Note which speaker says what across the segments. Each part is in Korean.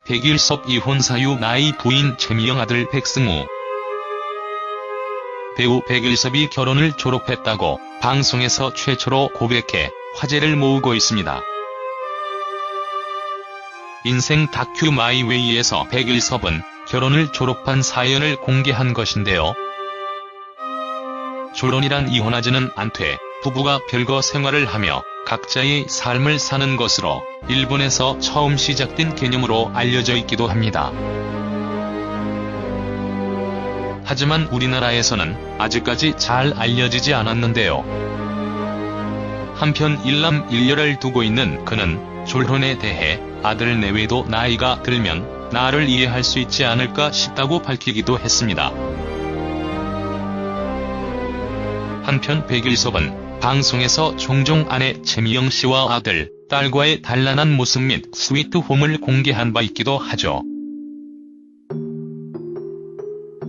Speaker 1: 백일섭 이혼 사유 나이 부인 최미영 아들 백승우. 배우 백일섭이 결혼을 졸업했다고 방송에서 최초로 고백해 화제를 모으고 있습니다. 인생 다큐 마이웨이에서 백일섭은 결혼을 졸업한 사연을 공개한 것인데요. 졸혼이란 이혼하지는 않되 부부가 별거 생활을 하며 각자의 삶을 사는 것으로 일본에서 처음 시작된 개념으로 알려져 있기도 합니다. 하지만 우리나라에서는 아직까지 잘 알려지지 않았는데요. 한편 일남일녀를 두고 있는 그는 졸혼에 대해 아들 내외도 나이가 들면 나를 이해할 수 있지 않을까 싶다고 밝히기도 했습니다. 한편 백일섭은 방송에서 종종 아내 최미영 씨와 아들, 딸과의 단란한 모습 및 스위트홈을 공개한 바 있기도 하죠.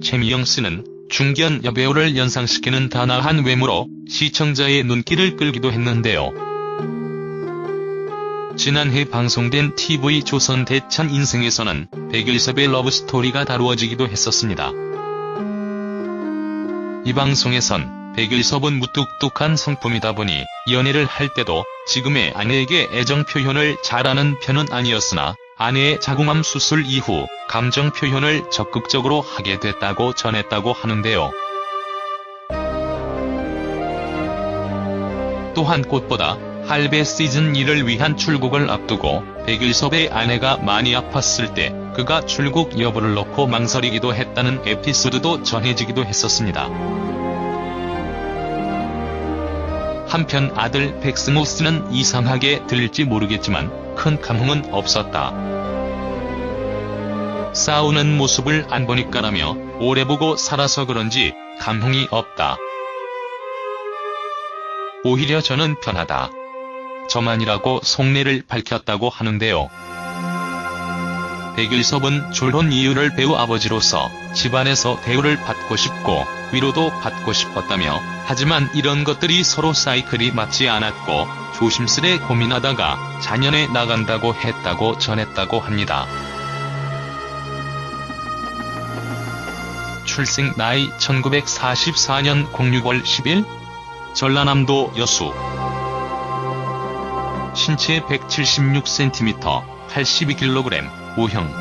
Speaker 1: 최미영 씨는 중견 여배우를 연상시키는 단아한 외모로 시청자의 눈길을 끌기도 했는데요. 지난해 방송된 TV조선 대천 인생에서는 백일섭의 러브스토리가 다루어지기도 했었습니다. 이 방송에선 백일섭은 무뚝뚝한 성품이다 보니 연애를 할 때도 지금의 아내에게 애정 표현을 잘하는 편은 아니었으나 아내의 자궁암 수술 이후 감정 표현을 적극적으로 하게 됐다고 전했다고 하는데요. 또한 꽃보다 할배 시즌2를 위한 출국을 앞두고 백일섭의 아내가 많이 아팠을 때 그가 출국 여부를 놓고 망설이기도 했다는 에피소드도 전해지기도 했었습니다. 한편 아들 백승우 씨는 이상하게 들릴지 모르겠지만 큰 감흥은 없었다. 싸우는 모습을 안 보니까라며 오래 보고 살아서 그런지 감흥이 없다. 오히려 저는 편하다. 저만이라고 속내를 밝혔다고 하는데요. 백일섭은 졸혼 이유를 배우 아버지로서 집안에서 대우를 받고 싶고 위로도 받고 싶었다며 하지만 이런 것들이 서로 사이클이 맞지 않았고 조심스레 고민하다가 자년에 나간다고 했다고 전했다고 합니다. 출생 나이 1944년 06월 10일 전라남도 여수. 신체 176cm 82kg O형.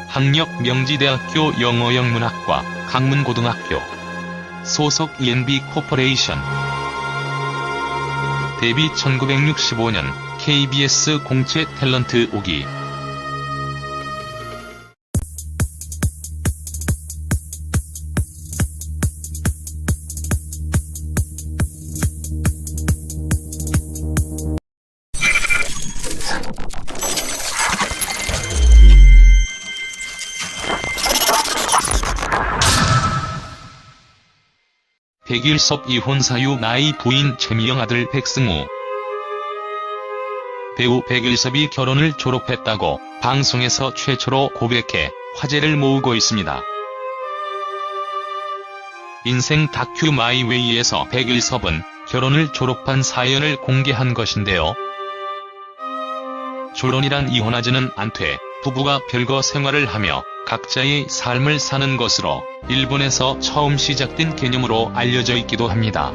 Speaker 1: 학력 명지대학교 영어영문학과 강문고등학교. 소속 ENB 코퍼레이션. 데뷔 1965년 KBS 공채 탤런트 5기. 백일섭 이혼 사유 나이 부인 최미영 아들 백승우. 배우 백일섭이 결혼을 졸업했다고 방송에서 최초로 고백해 화제를 모으고 있습니다. 인생 다큐 마이웨이에서 백일섭은 결혼을 졸업한 사연을 공개한 것인데요. 졸혼이란 이혼하지는 않되 부부가 별거 생활을 하며 각자의 삶을 사는 것으로 일본에서 처음 시작된 개념으로 알려져 있기도 합니다.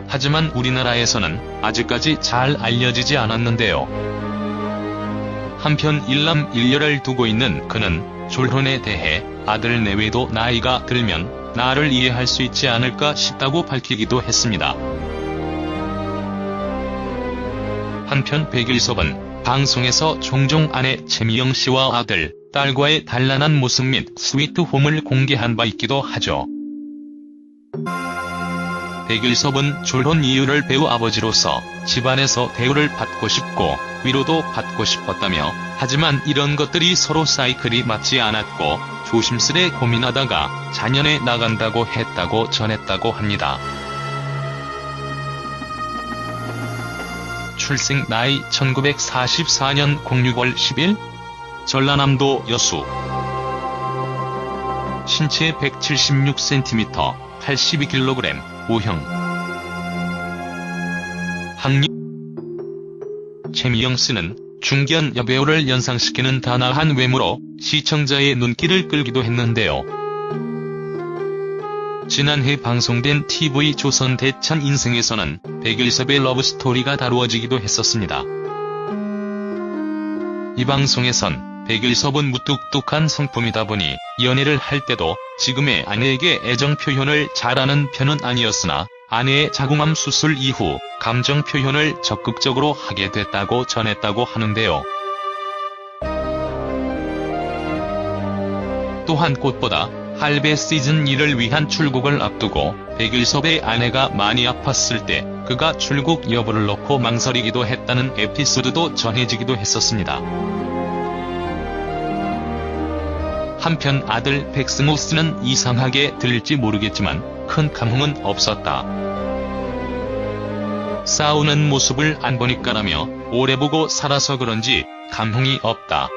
Speaker 1: 하지만 우리나라에서는 아직까지 잘 알려지지 않았는데요. 한편 일남일녀를 두고 있는 그는 졸혼에 대해 아들 내외도 나이가 들면 나를 이해할 수 있지 않을까 싶다고 밝히기도 했습니다. 한편 백일섭은 방송에서 종종 아내 최미영 씨와 아들, 딸과의 단란한 모습 및 스위트홈을 공개한 바 있기도 하죠. 백일섭은 졸혼 이유를 배우 아버지로서 집안에서 대우를 받고 싶고 위로도 받고 싶었다며 하지만 이런 것들이 서로 사이클이 맞지 않았고 조심스레 고민하다가 자년에 나간다고 했다고 전했다고 합니다. 출생 나이 1944년 06월 10일 전라남도 여수. 신체 176cm 82kg O형. 학력 최미영 씨는 중견 여배우를 연상시키는 단아한 외모로 시청자의 눈길을 끌기도 했는데요. 지난해 방송된 TV조선 대찬 인생에서는 백일섭의 러브스토리가 다루어지기도 했었습니다. 이 방송에선 백일섭은 무뚝뚝한 성품이다 보니 연애를 할 때도 지금의 아내에게 애정 표현을 잘하는 편은 아니었으나 아내의 자궁암 수술 이후 감정 표현을 적극적으로 하게 됐다고 전했다고 하는데요. 또한 꽃보다 할배 시즌2를 위한 출국을 앞두고 백일섭의 아내가 많이 아팠을 때 그가 출국 여부를 놓고 망설이기도 했다는 에피소드도 전해지기도 했었습니다. 한편 아들 백승호 씨는 이상하게 들릴지 모르겠지만 큰 감흥은 없었다. 싸우는 모습을 안 보니까라며 오래 보고 살아서 그런지 감흥이 없다.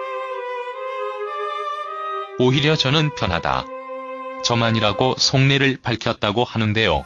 Speaker 1: 오히려 저는 편하다. 저만이라고 속내를 밝혔다고 하는데요.